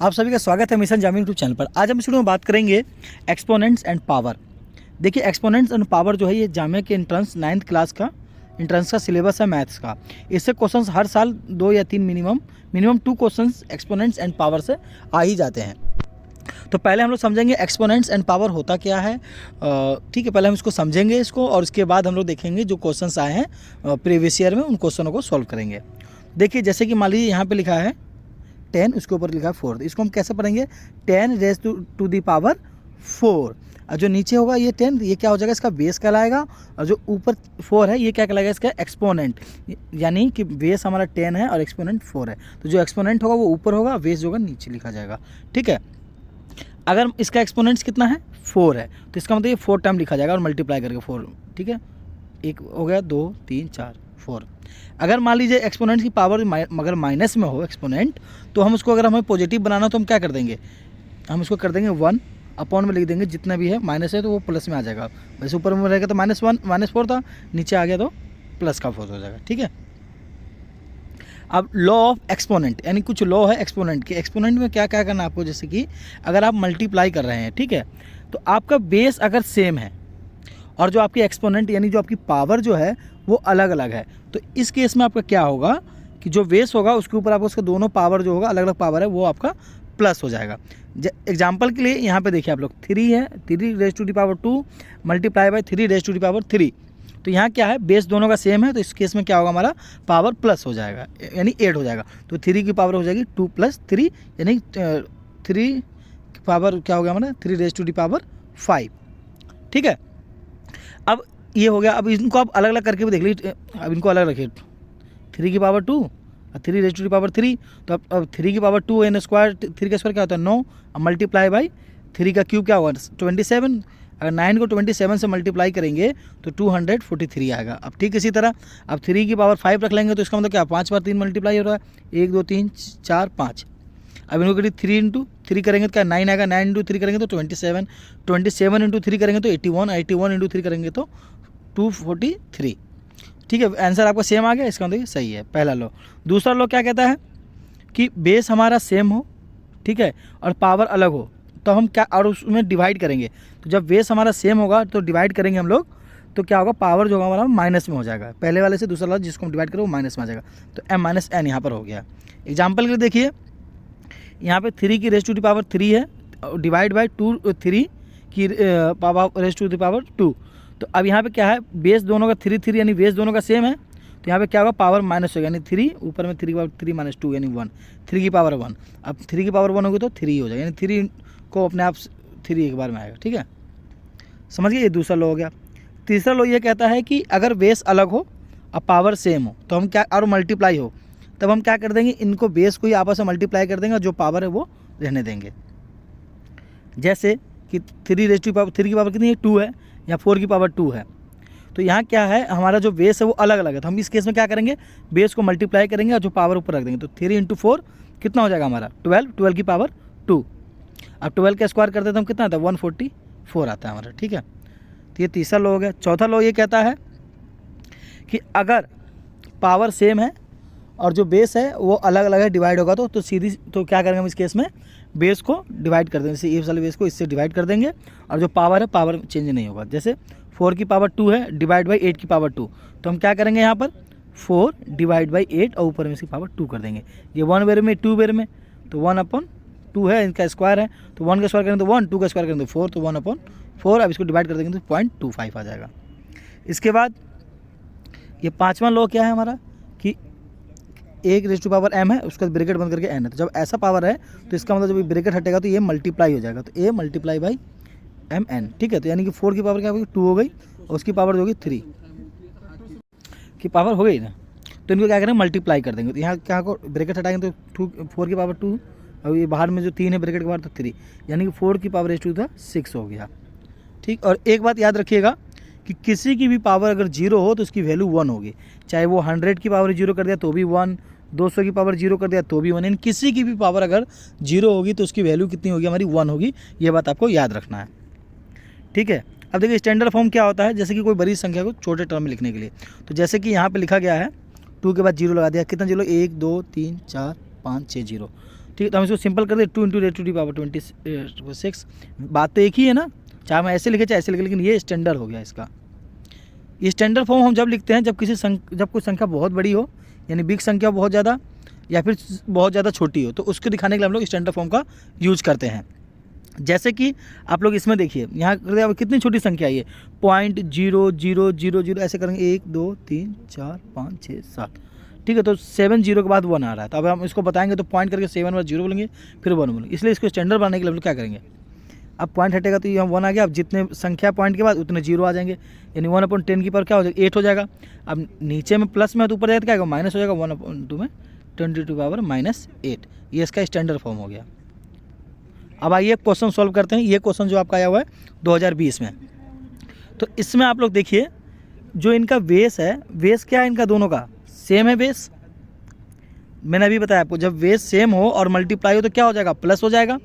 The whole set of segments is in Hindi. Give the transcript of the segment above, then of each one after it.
आप सभी का स्वागत है मिशन जामिन यूट्यूब चैनल पर। आज हम इस वीडियो में बात करेंगे एक्सपोनेंट्स एंड पावर। देखिए एक्सपोनेंट्स एंड पावर जो है ये जामिया के एंट्रेंस 9th क्लास का एंट्रेंस का सिलेबस है मैथ्स का। इससे क्वेश्चंस हर साल 2 या 3 minimum 2 questions exponents and power से आ ही जाते हैं। तो पहले हम लोग समझेंगे एक्सपोनेंट्स एंड पावर होता क्या है। ठीक है, पहले हम इसको समझेंगे इसको, और उसके बाद हम लोग देखेंगे जो क्वेश्चंस आए हैं प्रीवियस ईयर में उन क्वेश्चनों को सॉल्व करेंगे। देखिए जैसे कि मान लीजिए यहाँ पे लिखा है 10, उसके ऊपर लिखा है 4, इसको हम कैसे पढ़ेंगे 10 रेज टू दी पावर 4। और जो नीचे होगा ये 10, ये क्या हो जाएगा, इसका बेस कहलाएगा। और जो ऊपर 4 है ये क्या कहलाएगा, इसका एक्सपोनेंट। यानी कि बेस हमारा 10 है और एक्सपोनेंट 4 है, तो जो एक्सपोनेंट होगा वो ऊपर होगा, बेस जो होगा नीचे लिखा जाएगा। ठीक है, अगर इसका एक्सपोनेंट्स कितना है 4 है, तो इसका मतलब ये 4 टाइम लिखा जाएगा और मल्टीप्लाई करके 4। ठीक है, एक हो गया 2 3 4 4। अगर मान लीजिए एक्सपोनेंट की पावर अगर माइनस में हो एक्सपोनेंट, तो हम उसको अगर हमें पॉजिटिव बनाना तो हम क्या कर देंगे, हम उसको कर देंगे 1 अपॉन में लिख देंगे, जितना भी है माइनस है तो वो प्लस में आ जाएगा। वैसे ऊपर में रहेगा तो -1 -4 था, नीचे आ गया तो प्लस का 4 हो जाएगा। ठीक है, अब लॉ ऑफ एक्सपोनेंट, यानी कुछ लॉ है एक्सपोनेंट के। एक्सपोनेंट में क्या क्या करना है आपको, जैसे कि अगर आप मल्टीप्लाई कर रहे हैं, ठीक है, तो आपका बेस अगर सेम है और जो आपकी एक्सपोनेंट यानी जो आपकी पावर जो है वो अलग अलग है, तो इस केस में आपका क्या होगा कि जो बेस होगा उसके ऊपर आपको उसका दोनों पावर जो होगा अलग अलग पावर है वो आपका प्लस हो जाएगा। एग्जाम्पल के लिए यहाँ पे देखिए आप लोग 3 है, 3 raise to the power 2 multiply by 3 raise to the power 3। तो यहाँ क्या है, बेस दोनों का सेम है, तो इस केस में क्या होगा, हमारा पावर प्लस हो जाएगा, यानी 8 हो जाएगा। तो 3 की पावर हो जाएगी 2 + 3, यानी 3 की पावर क्या हो गया हमारा 3 रेज टू दी पावर 5। ठीक है, अब ये हो गया। अब इनको आप अलग अलग करके भी देख लीजिए। अब इनको अलग रखिए, 3 की पावर 2 और 3 रेज टू दी पावर 3। तो अब 3 की पावर 2 एन स्क्वायर, 3 का स्क्वायर क्या होता है 9, अब मल्टीप्लाई बाई 3 का क्यूब क्या होगा 27। अगर 9 को 27 से मल्टीप्लाई करेंगे तो 243 आएगा। अब ठीक इसी तरह अब 3 की पावर 5 रख लेंगे, तो इसका मतलब क्या 5 बार 3 मल्टीप्लाई हो रहा है, 1 2 3 4 5। अब इनको करिए 3 इंटू 3 करेंगे तो क्या 9 आएगा, 9 इंटू 3 करेंगे तो 27, 27 इंटू 3 करेंगे तो 81, 81 इंटू 3 करेंगे तो 243। ठीक है, आंसर आपका सेम आ गया, इसका मतलब सही है पहला लॉ। दूसरा लॉ क्या कहता है कि बेस हमारा सेम हो, ठीक है, और पावर अलग हो, तो हम क्या और उसमें डिवाइड करेंगे। तो जब बेस हमारा सेम होगा तो डिवाइड करेंगे हम लोग, तो क्या होगा पावर जो होगा हमारा माइनस में हो जाएगा। पहले वाले से दूसरा लॉ जिसको हम डिवाइड करें वो माइनस में आ जाएगा, तो m - n यहाँ पर हो गया। एग्जाम्पल के लिए देखिए यहाँ पे 3 की रेज टू दी पावर 3 है, डिवाइड बाई 3 की power raise to the power 2। तो अब यहाँ पे क्या है, बेस दोनों का 3 यानी बेस दोनों का सेम है, तो यहाँ पे क्या होगा पावर माइनस होगा, यानी 3 ऊपर में 3 की पावर 3 - 2 यानी 1, 3 की पावर 1। अब 3 की पावर 1 होगी तो 3 हो जाएगा, यानी 3 को अपने आप 3 एक बार में आएगा। ठीक है, समझ गए, ये दूसरा लॉ हो गया। तीसरा लॉ ये कहता है कि अगर बेस अलग हो और पावर सेम हो, तो हम क्या, और मल्टीप्लाई हो, तब हम क्या कर देंगे, इनको बेस को ही आपस में मल्टीप्लाई कर देंगे और जो पावर है वो रहने देंगे। जैसे कि 3 रेज टू पावर 3 की पावर कितनी है 2 है, या 4 की पावर 2 है, तो यहाँ क्या है हमारा जो बेस है वो अलग अलग है, तो हम इस केस में क्या करेंगे, बेस को मल्टीप्लाई करेंगे और जो पावर ऊपर रख देंगे। तो 3 × 4 कितना हो जाएगा हमारा 12, 12 की पावर 2। अब 12 का स्क्वायर करते तो हम कितना आता है 144 आता है हमारा। ठीक है, तो ये तीसरा लॉ हो गया। चौथा लॉ ये कहता है कि अगर पावर सेम है और जो बेस है वो अलग अलग है, डिवाइड होगा तो सीधी, तो क्या करेंगे हम इस केस में बेस को डिवाइड कर देंगे, जैसे ये वाले बेस को इससे डिवाइड कर देंगे और जो पावर है पावर चेंज नहीं होगा। जैसे 4 की पावर 2 है डिवाइड बाई 8 की पावर 2, तो हम क्या करेंगे यहाँ पर 4 डिवाइड बाई 8 और ऊपर में इसकी पावर 2 कर देंगे। ये 1 वेर में 2 वेर में, तो 1/2 है, इनका स्क्वायर है, तो 1 का स्क्वायर करेंगे तो 1, 2 का स्क्वायर करेंगे तो 4, तो 1/4। अब इसको डिवाइड कर देंगे तो 0.25 आ जाएगा। इसके बाद ये पाँचवां लॉ क्या है हमारा कि 1 रेज टू पावर m है, उसका ब्रैकेट बंद करके n है, तो जब ऐसा पावर है तो इसका मतलब जब ब्रैकेट हटेगा तो ये मल्टीप्लाई हो जाएगा, तो a मल्टीप्लाई बाई mn। ठीक है, तो यानी कि 4 की पावर क्या होगी 2 हो गई और उसकी पावर जो होगी 3 की पावर हो गई ना, तो इनको क्या करेंगे मल्टीप्लाई कर देंगे। तो यहाँ क्या को ब्रैकेट हटाएंगे तो 4 की पावर 2 और ये बाहर में जो 3 है ब्रैकेट के बाहर तो 3, यानी कि 4 की पावर रेज टू 6 हो गया। ठीक, और एक बात याद रखिएगा कि किसी की भी पावर अगर 0 हो तो उसकी वैल्यू 1 होगी, चाहे वो 100 की पावर 0 कर दिया तो भी 1, 200 की पावर 0 कर दिया तो भी 1, यानी किसी की भी पावर अगर 0 होगी तो उसकी वैल्यू कितनी होगी हमारी 1 होगी। ये बात आपको याद रखना है। ठीक है, अब देखिए स्टैंडर्ड फॉर्म क्या होता है, जैसे कि कोई बड़ी संख्या को छोटे टर्म में लिखने के लिए, तो जैसे कि यहाँ पे लिखा गया है 2 के बाद 0 लगा दिया, कितना 0, 1 2 3 4 5 6 0, ठीक है, तो हम इसको सिंपल कर दे 2 into raise to the power 26। बात तो एक ही है ना, चाहे मैं ऐसे लिखे चाहे ऐसे लिखे, लेकिन ये स्टैंडर्ड हो गया इसका। ये स्टैंडर्ड फॉर्म हम जब लिखते हैं जब कोई संख्या बहुत बड़ी हो, यानी बिग संख्या बहुत ज़्यादा या फिर बहुत ज़्यादा छोटी हो, तो उसको दिखाने के लिए हम लोग स्टैंडर्ड फॉर्म का यूज करते हैं। जैसे कि आप लोग इसमें देखिए, यहाँ अब कितनी छोटी संख्या है ये 0.0000 ऐसे करेंगे 1 2 3 4 5 6 7, ठीक है। तो 7 0 के बाद 1 आ रहा है, तो अब हम इसको बताएंगे तो पॉइंट करके 7 बार 0 बोलेंगे फिर 1 बोलेंगे, इसलिए इसको स्टैंडर्ड बनाने के लिए हम लोग क्या करेंगे, अब पॉइंट हटेगा तो ये हम 1 आ गया, अब जितने संख्या पॉइंट के बाद उतने 0 आ जाएंगे, यानी 1/10 की पावर क्या हो जाएगा 8 हो जाएगा। अब नीचे में प्लस में तो ऊपर जाएगा तो क्या आएगा माइनस हो जाएगा, 1/2 में 10 टू पावर -8, ये इसका स्टैंडर्ड फॉर्म हो गया। अब आइए क्वेश्चन सॉल्व करते हैं। ये क्वेश्चन जो आपका आया हुआ है 2020 में, तो इसमें आप लोग देखिए जो इनका बेस है, बेस क्या है इनका दोनों का सेम है बेस। मैंने अभी बताया आपको जब बेस सेम हो और मल्टीप्लाई हो तो क्या हो जाएगा प्लस हो जाएगा,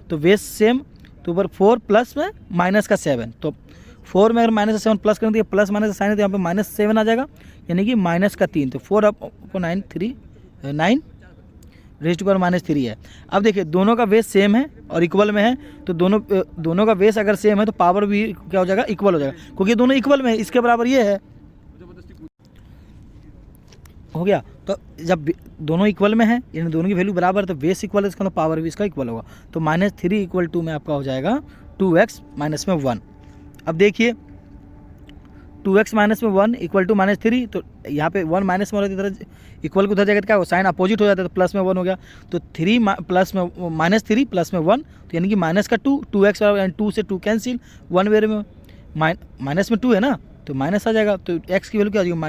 तो बेस सेम तो ऊपर 4 प्लस में माइनस का 7, तो 4 में अगर माइनस का 7 प्लस करें तो ये प्लस माइनस का साइन है, तो यहाँ पे -7 आ जाएगा, यानी कि माइनस का 3, तो 4/9 रेज़ टू पावर -3 है। अब देखिए दोनों का बेस सेम है और इक्वल में है, तो दोनों का बेस अगर सेम है तो पावर भी क्या हो जाएगा इक्वल हो जाएगा, क्योंकि दोनों इक्वल में है, इसके बराबर ये है, हो गया। तो जब दोनों इक्वल में है यानी दोनों की वैल्यू बराबर है तो बेस इक्वल है, इसका मतलब पावर भी इसका इक्वल होगा, तो -3 = 2 में आपका हो जाएगा 2x - 1। अब देखिए 2x - 1 = -3, तो यहाँ पे 1 माइनस में हो रहा है, इधर इक्वल को उधर जाएगा तो क्या हो साइन अपोजिट हो जाता है, तो प्लस में 1 हो गया, तो 3 प्लस में -3 प्लस में 1, तो यानी कि माइनस का 2, 2x बराबर 2 से 2 कैंसिल, 1 वेर में माइनस में 2 है ना, तो माइनस आ जाएगा, तो x की वैल्यू क्या आ जाएगी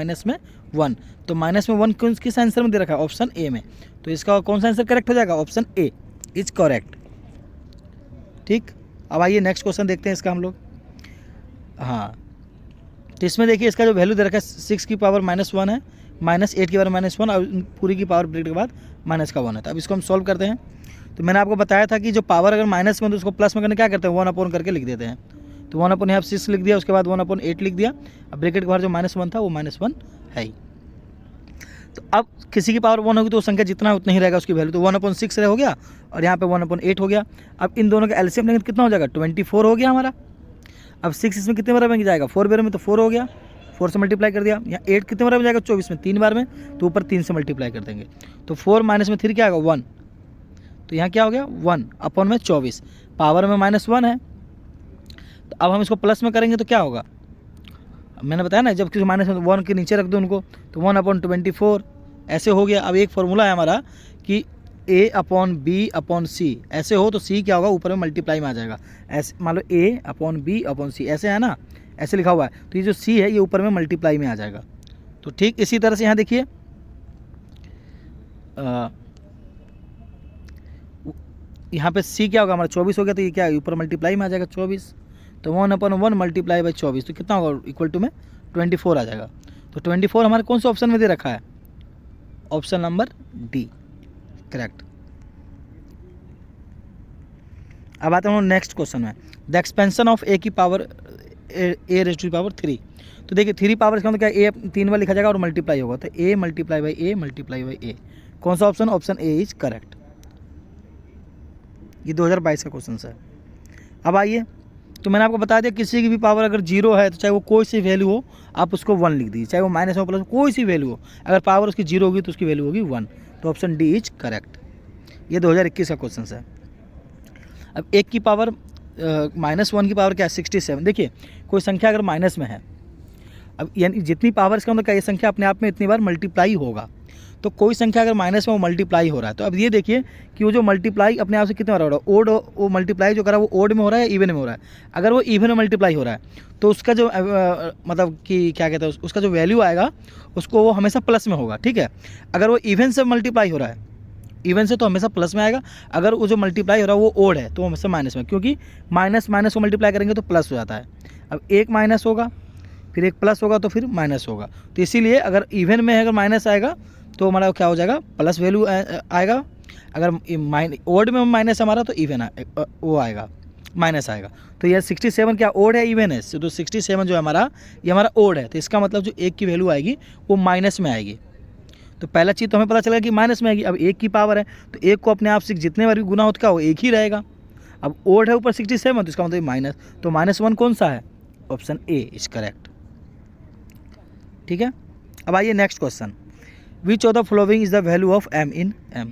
-1, तो -1 किस आंसर में दे रखा है ऑप्शन ए में, तो इसका कौन सा आंसर करेक्ट हो जाएगा ऑप्शन ए इज करेक्ट। ठीक, अब आइए नेक्स्ट क्वेश्चन देखते हैं इसका हम लोग। हाँ, तो इसमें देखिए इसका जो वैल्यू दे रखा है 6 की पावर -1 है, -8 की पावर -1 और पूरी की पावर ब्रैकेट के बाद माइनस का 1 है। तो अब इसको हम सॉल्व करते हैं। तो मैंने आपको बताया था कि जो पावर अगर माइनस में तो उसको प्लस में करने क्या करते हैं 1/, करके लिख देते हैं, तो 1/, यहाँ 6 लिख दिया, उसके बाद 1/8 लिख दिया, अब ब्रैकेट के बाहर जो -1 था वो -1 है ही। तो अब किसी की पावर 1 होगी तो संख्या जितना है उतना ही रहेगा उसकी वैल्यू, तो 1/6 हो गया और यहाँ पे 1/8 हो गया। अब इन दोनों का एलसीएम लेंगे कितना हो जाएगा 24 हो गया हमारा। अब 6 इसमें कितने बार में जाएगा 4 बार में, तो 4 हो गया, 4 से मल्टीप्लाई कर दिया। यहाँ 8 कितने बार में जाएगा 24 में 3 बार में, तो ऊपर 3 से मल्टीप्लाई कर देंगे, तो 4 माइनस में 3 क्या आएगा 1, तो यहाँ क्या हो गया 1/24, पावर में -1 है। तो अब हम इसको प्लस में करेंगे तो क्या होगा, मैंने बताया ना जब किसी -1 के नीचे रख दो उनको, तो 1/24 ऐसे हो गया। अब एक फॉर्मूला है हमारा कि A/B/C ऐसे हो तो C क्या होगा ऊपर में मल्टीप्लाई में आ जाएगा, ऐसे मान लो A/B/C ऐसे है ना, ऐसे लिखा हुआ है, तो ये जो C है ये ऊपर में मल्टीप्लाई में आ जाएगा। तो ठीक इसी तरह से यहाँ देखिए यहाँ पे C क्या होगा हमारा 24 हो गया, तो ये क्या है ऊपर मल्टीप्लाई में आ जाएगा 24, तो 1/1 मल्टीप्लाई बाई 24, तो कितना होगा इक्वल टू में 24 आ जाएगा। तो 24 हमारे कौन से ऑप्शन में दे रखा है, ऑप्शन नंबर डी करेक्ट। अब आते हैं नेक्स्ट क्वेश्चन में, द एक्सपेंशन ऑफ ए की power a raise to power 3। तो देखिए 3 पावर इसका मतलब क्या ए 3 बार लिखा जाएगा और मल्टीप्लाई होगा, तो a मल्टीप्लाई बाई a, कौन सा option, option A is correct. ये 2022 का क्वेश्चन है। अब आइए, तो मैंने आपको बता दिया किसी की भी पावर अगर 0 है तो चाहे वो कोई सी वैल्यू हो आप उसको 1 लिख दीजिए, चाहे वो माइनस हो प्लस कोई सी वैल्यू हो, अगर पावर उसकी 0 होगी तो उसकी वैल्यू होगी 1, तो ऑप्शन डी इज करेक्ट। ये 2021 का क्वेश्चन है। अब 1 की पावर -1 की पावर क्या है 67। देखिए कोई संख्या अगर माइनस में है, अब यानी जितनी पावर इसका मतलब क्या, ये संख्या अपने आप में इतनी बार मल्टीप्लाई होगा, तो कोई संख्या अगर माइनस में वो मल्टीप्लाई हो रहा है, तो अब ये देखिए कि वो जो मल्टीप्लाई अपने आप से कितने बार हो रहा है, ओड वो मल्टीप्लाई जो करा वो ओड में हो रहा है या इवन में हो रहा है। अगर वो इवन में मल्टीप्लाई हो रहा है तो उसका जो मतलब कि क्या कहते हैं उसका जो वैल्यू आएगा उसको वो हमेशा प्लस में होगा, ठीक है। अगर वो इवन से मल्टीप्लाई हो रहा है, इवन से तो हमेशा प्लस में आएगा, अगर वो जो मल्टीप्लाई हो रहा है वो ओड है तो हमेशा माइनस में, क्योंकि माइनस को मल्टीप्लाई करेंगे तो प्लस हो जाता है। अब एक माइनस होगा फिर एक प्लस होगा तो फिर माइनस होगा, तो इसीलिए अगर इवन में अगर माइनस आएगा तो हमारा क्या हो जाएगा प्लस वैल्यू आएगा, अगर ओड में माइनस हमारा तो इवन वो आएगा माइनस आएगा। तो यह 67 क्या ओड है इवन है, तो 67 जो है हमारा ये हमारा ओड है, तो इसका मतलब जो 1 की वैल्यू आएगी वो माइनस में आएगी। तो पहला चीज़ तो हमें पता चलेगा कि माइनस में आएगी। अब 1 की पावर है तो 1 को अपने आप से जितने बार भी गुना होता है वो 1 ही रहेगा। अब ओड है ऊपर 67 तो इसका मतलब माइनस, तो -1 कौन सा है? Option A is correct. ठीक है, अब आइए next question, which of the following is the value of m in m।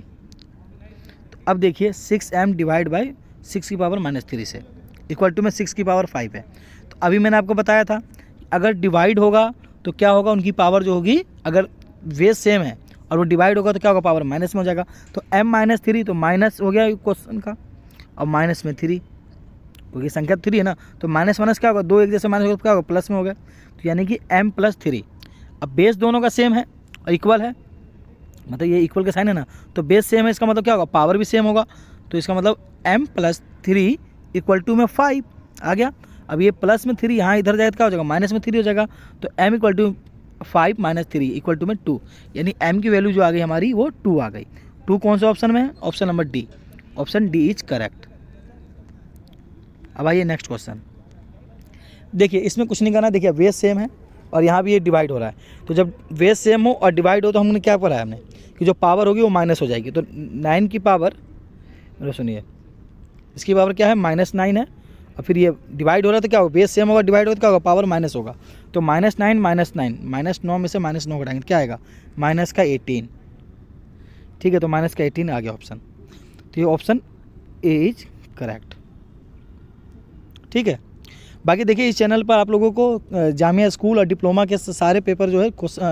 तो अब देखिए 6m डिवाइड बाई 6 की पावर -3 से इक्वल टू में 6 की पावर 5 है। तो अभी मैंने आपको बताया था अगर डिवाइड होगा तो क्या होगा, उनकी पावर जो होगी अगर बेस सेम है और वो डिवाइड होगा तो क्या होगा, पावर माइनस में हो जाएगा। तो m-3 तो माइनस हो गया क्वेश्चन का, और माइनस में 3 क्योंकि संख्या 3 है ना, तो माइनस माइनस क्या होगा, 2 एक जैसे माइनस होगा तो क्या होगा, प्लस में हो गया। तो यानी कि m+3। अब बेस दोनों का सेम है और इक्वल है, मतलब ये इक्वल का साइन है ना, तो बेस सेम है इसका मतलब क्या होगा, पावर भी सेम होगा। तो इसका मतलब m+3 इक्वल टू में 5 आ गया। अब ये प्लस में 3 यहाँ इधर जाएगा तो क्या हो जाएगा, माइनस में 3 हो जाएगा। तो m equal to 5 - 3 equal to में 2, यानी m की वैल्यू जो आ गई हमारी वो 2 आ गई। 2 कौन सा ऑप्शन में है, option number D, option D is correct. अब आइए नेक्स्ट क्वेश्चन, देखिए इसमें कुछ नहीं करना, देखिए बेस सेम है और यहाँ भी ये डिवाइड हो रहा है। तो जब बेस सेम हो और डिवाइड हो तो हमने क्या पढ़ा है हमने कि जो पावर होगी वो माइनस हो जाएगी। तो 9 की पावर, सुनिए इसकी पावर क्या है, -9 है, और फिर ये डिवाइड हो रहा है तो क्या होगा, बेस सेम होगा, डिवाइड होगा तो क्या होगा, पावर माइनस होगा। तो -9 -9 में से -9 घटाएंगे तो क्या आएगा, -18। ठीक है, तो -18 आ गया ऑप्शन, तो ये ऑप्शन ए इज करेक्ट। ठीक है, बाकी देखिए इस चैनल पर आप लोगों को जामिया स्कूल और डिप्लोमा के सारे पेपर जो है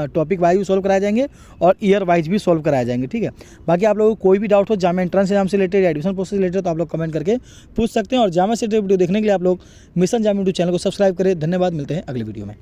टॉपिक वाइज भी सॉल्व कराए जाएंगे और ईयर वाइज भी सॉल्व कराए जाएंगे। ठीक है, बाकी आप लोगों को कोई भी डाउट हो जामिया एंट्रेंस एग्जाम से रिलेटेड या एडमिशन प्रोसेस से रिलेटेड तो आप लोग कमेंट करके पूछ सकते हैं। और जामिया से रिलेटेड वीडियो देखने के लिए आप लोग मिशन जामिया यूट्यूब चैनल को सब्सक्राइब करें। धन्यवाद, मिलते हैं अगले वीडियो में।